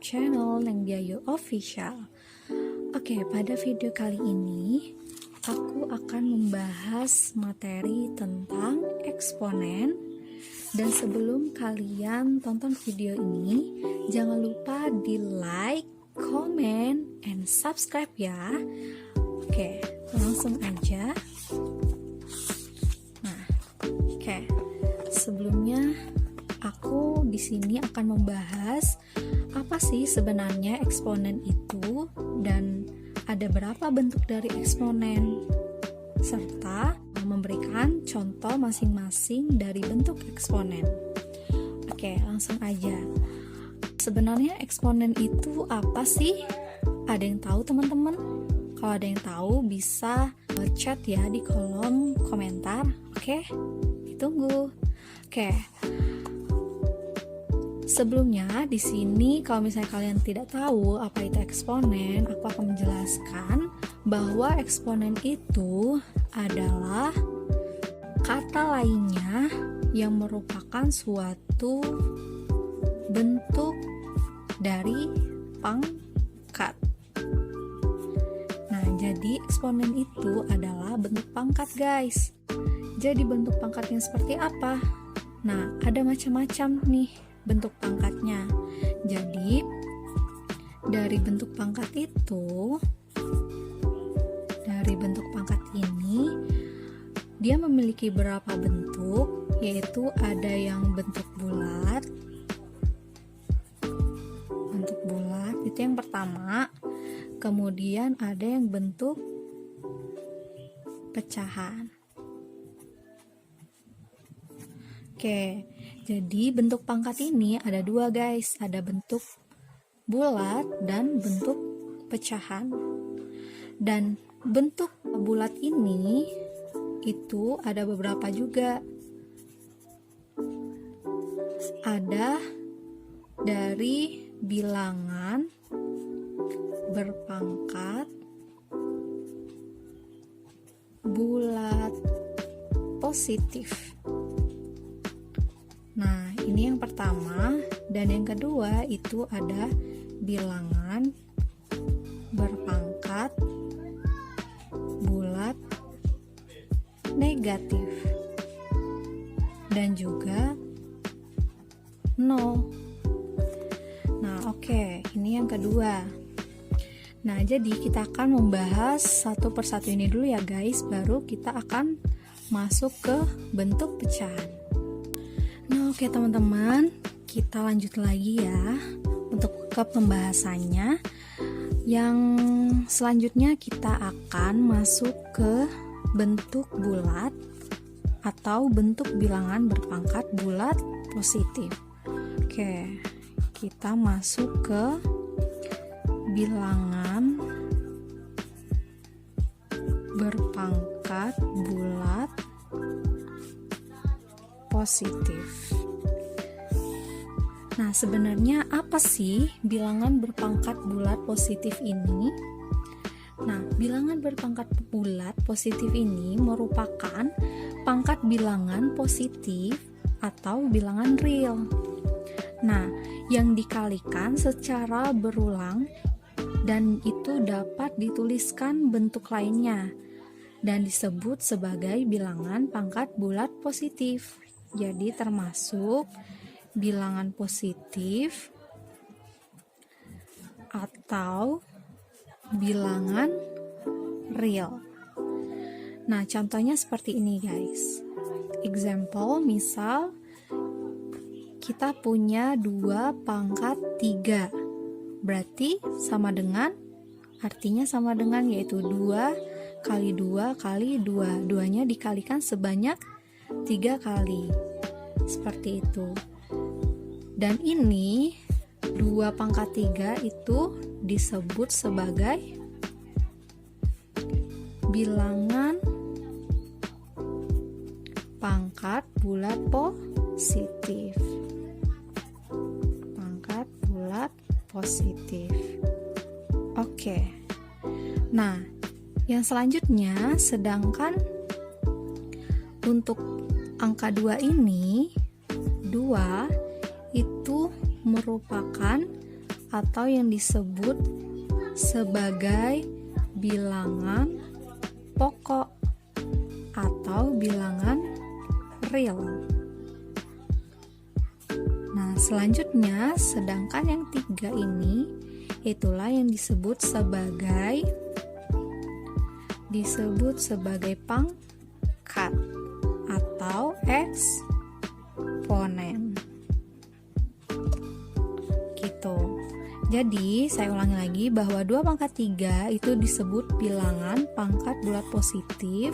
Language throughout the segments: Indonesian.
channel Neng Diayu Official. Oke, pada video kali ini aku akan membahas materi tentang eksponen. Dan sebelum kalian tonton video ini, jangan lupa di like, comment, and subscribe ya. Oke, langsung aja. Sebelumnya aku di sini akan membahas apa sih sebenarnya eksponen itu dan ada berapa bentuk dari eksponen, serta memberikan contoh masing-masing dari bentuk eksponen. Oke, langsung aja. Sebenarnya eksponen itu apa sih? Ada yang tahu teman-teman? Kalau ada yang tahu bisa chat ya di kolom komentar. Oke, ditunggu. Oke. Sebelumnya di sini kalau misalnya kalian tidak tahu apa itu eksponen, aku akan menjelaskan bahwa eksponen itu adalah kata lainnya yang merupakan suatu bentuk dari pangkat. Nah, jadi eksponen itu adalah bentuk pangkat, guys. Jadi bentuk pangkatnya seperti apa? Nah, ada macam-macam nih bentuk pangkatnya. Jadi, dari bentuk pangkat itu, dari bentuk pangkat ini, dia memiliki beberapa bentuk, yaitu ada yang bentuk bulat. Bentuk bulat itu yang pertama. Kemudian ada yang bentuk pecahan. Oke, jadi bentuk pangkat ini ada dua, guys. Ada bentuk bulat dan bentuk pecahan. Dan bentuk bulat ini itu ada beberapa juga. Ada dari bilangan berpangkat bulat positif. Nah, ini yang pertama, dan yang kedua itu ada bilangan berpangkat bulat negatif dan juga 0. Nah, oke, ini yang kedua. Nah, jadi kita akan membahas satu persatu ini dulu ya, guys, baru kita akan masuk ke bentuk pecahan. Nah, oke teman-teman, kita lanjut lagi ya untuk ke pembahasannya. Yang selanjutnya kita akan masuk ke bentuk bulat atau bentuk bilangan berpangkat bulat positif. Oke, kita masuk ke bilangan berpangkat bulat positif. Nah, sebenarnya apa sih bilangan berpangkat bulat positif ini? Nah, bilangan berpangkat bulat positif ini merupakan pangkat bilangan positif atau bilangan real. Nah, yang dikalikan secara berulang dan itu dapat dituliskan bentuk lainnya dan disebut sebagai bilangan pangkat bulat positif. Jadi termasuk bilangan positif atau bilangan real. Nah, contohnya seperti ini, guys. Example, misal kita punya 2 pangkat 3. Berarti sama dengan, artinya sama dengan, yaitu 2 kali 2 kali 2. 2-nya dikalikan sebanyak 3 kali. Seperti itu. Dan ini 2 pangkat 3 itu disebut sebagai bilangan pangkat bulat positif. Pangkat bulat positif. Oke. Nah, yang selanjutnya, sedangkan untuk angka 2 ini, 2 itu merupakan atau yang disebut sebagai bilangan pokok atau bilangan real. Nah, selanjutnya sedangkan yang 3 ini itulah yang disebut sebagai pangkat atau eksponen. Gitu. Jadi, saya ulangi lagi bahwa 2 pangkat 3 itu disebut bilangan pangkat bulat positif,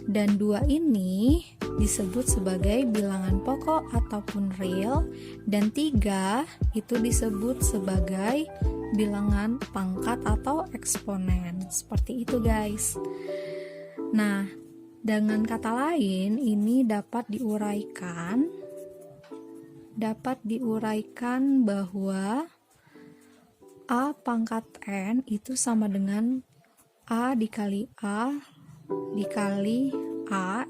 dan 2 ini disebut sebagai bilangan pokok ataupun real, dan 3 itu disebut sebagai bilangan pangkat atau eksponen. Seperti itu, guys. Nah, dengan kata lain, ini dapat diuraikan bahwa A pangkat N itu sama dengan A dikali A dikali A,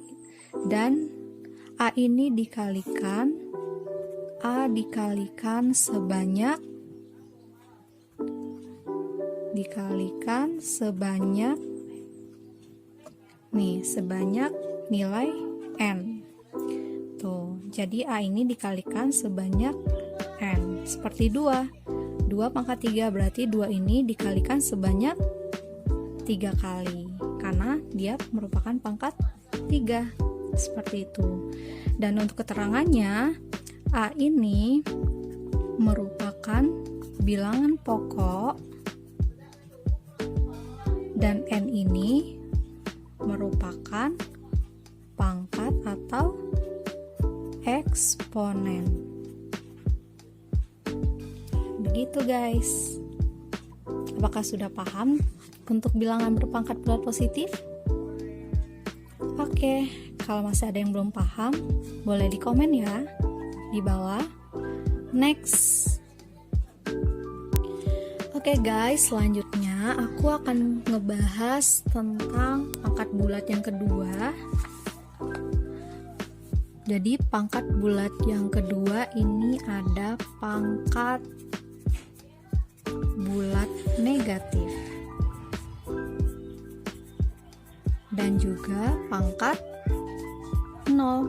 dan A ini dikalikan sebanyak nilai N. Tuh, jadi A ini dikalikan sebanyak N. Seperti 2 pangkat 3 berarti 2 ini dikalikan sebanyak 3 kali karena dia merupakan pangkat 3. Seperti itu. Dan untuk keterangannya, A ini merupakan bilangan pokok dan N ini merupakan pangkat atau eksponen. Begitu, guys. Apakah sudah paham untuk bilangan berpangkat bulat positif? Oke, kalau masih ada yang belum paham, boleh di komen ya di bawah. Next. Oke, guys, selanjutnya aku akan ngebahas tentang pangkat bulat yang kedua. Jadi pangkat bulat yang kedua ini ada pangkat bulat negatif dan juga pangkat 0.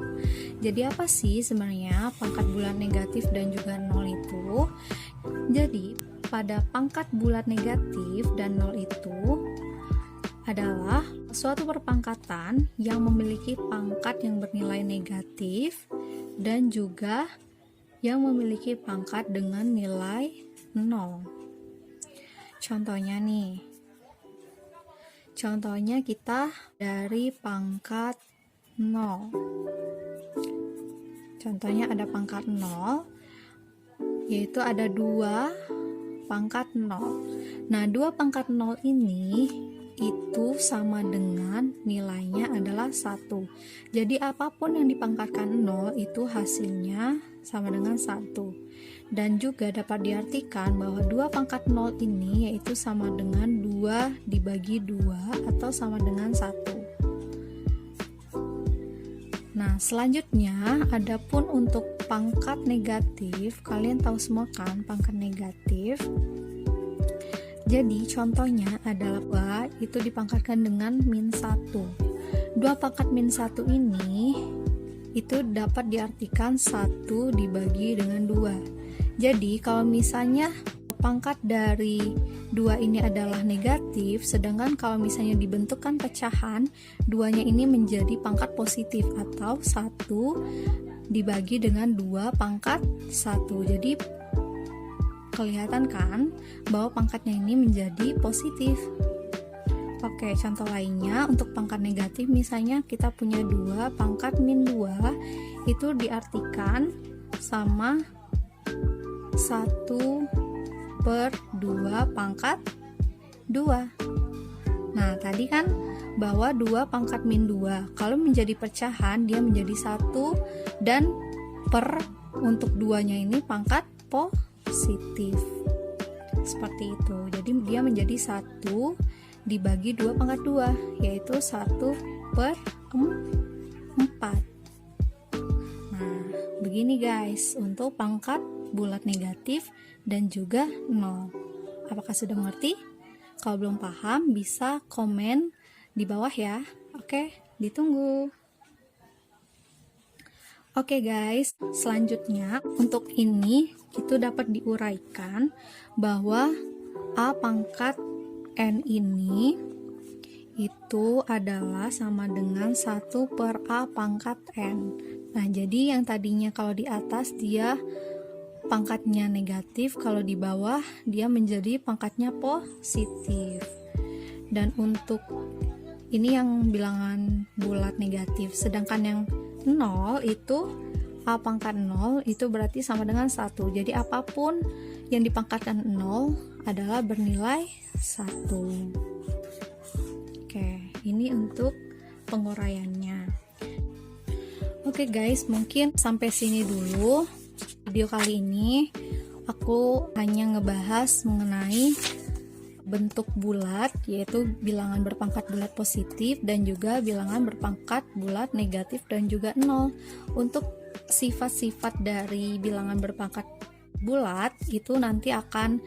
Jadi apa sih sebenarnya pangkat bulat negatif dan juga 0 itu? Jadi pada pangkat bulat negatif dan 0 itu adalah suatu perpangkatan yang memiliki pangkat yang bernilai negatif dan juga yang memiliki pangkat dengan nilai 0. Contohnya kita dari pangkat 0. Contohnya ada pangkat 0, yaitu ada 2 pangkat 0. Nah, 2 pangkat 0 ini itu sama dengan nilainya adalah 1. Jadi apapun yang dipangkatkan 0 itu hasilnya sama dengan 1. Dan juga dapat diartikan bahwa 2 pangkat 0 ini yaitu sama dengan 2 dibagi 2 atau sama dengan 1. Nah, selanjutnya adapun untuk pangkat negatif, kalian tahu semua kan pangkat negatif. Jadi contohnya adalah itu dipangkatkan dengan min 1. 2 pangkat min 1 ini itu dapat diartikan 1 dibagi dengan 2. Jadi kalau misalnya pangkat dari 2 ini adalah negatif, sedangkan kalau misalnya dibentukkan pecahan, 2-nya ini menjadi pangkat positif atau 1 dibagi dengan 2 pangkat 1. Jadi kelihatan kan bahwa pangkatnya ini menjadi positif. Oke, contoh lainnya untuk pangkat negatif, misalnya kita punya 2 pangkat min 2 itu diartikan sama 1/2 pangkat 2. Nah, tadi kan bahwa 2 pangkat min 2 kalau menjadi pecahan dia menjadi 1 dan untuk 2-nya ini pangkat positif. Seperti itu. Jadi dia menjadi 1 dibagi 2 pangkat 2, yaitu 1/4. Nah, begini guys untuk pangkat bulat negatif dan juga 0. Apakah sudah mengerti? Kalau belum paham bisa komen di bawah ya. Oke, ditunggu. Oke guys, selanjutnya untuk ini itu dapat diuraikan bahwa A pangkat N ini itu adalah sama dengan 1 per A pangkat N. Nah, jadi yang tadinya kalau di atas dia pangkatnya negatif, kalau di bawah dia menjadi pangkatnya positif. Dan untuk ini yang bilangan bulat negatif, sedangkan yang 0 itu A pangkat 0 itu berarti sama dengan 1. Jadi apapun yang dipangkatkan 0 adalah bernilai 1. Oke, ini untuk penguraiannya. Oke guys, mungkin sampai sini dulu video kali ini. Aku hanya ngebahas mengenai bentuk bulat, yaitu bilangan berpangkat bulat positif dan juga bilangan berpangkat bulat negatif dan juga 0. Untuk sifat-sifat dari bilangan berpangkat bulat itu nanti akan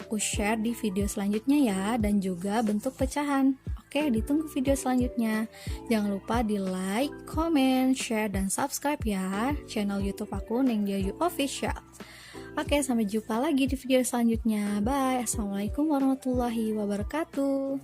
aku share di video selanjutnya ya, dan juga bentuk pecahan. Oke, ditunggu video selanjutnya. Jangan lupa di like, comment, share, dan subscribe ya channel YouTube aku Neng Diayu Official. Oke, sampai jumpa lagi di video selanjutnya. Bye. Assalamualaikum warahmatullahi wabarakatuh.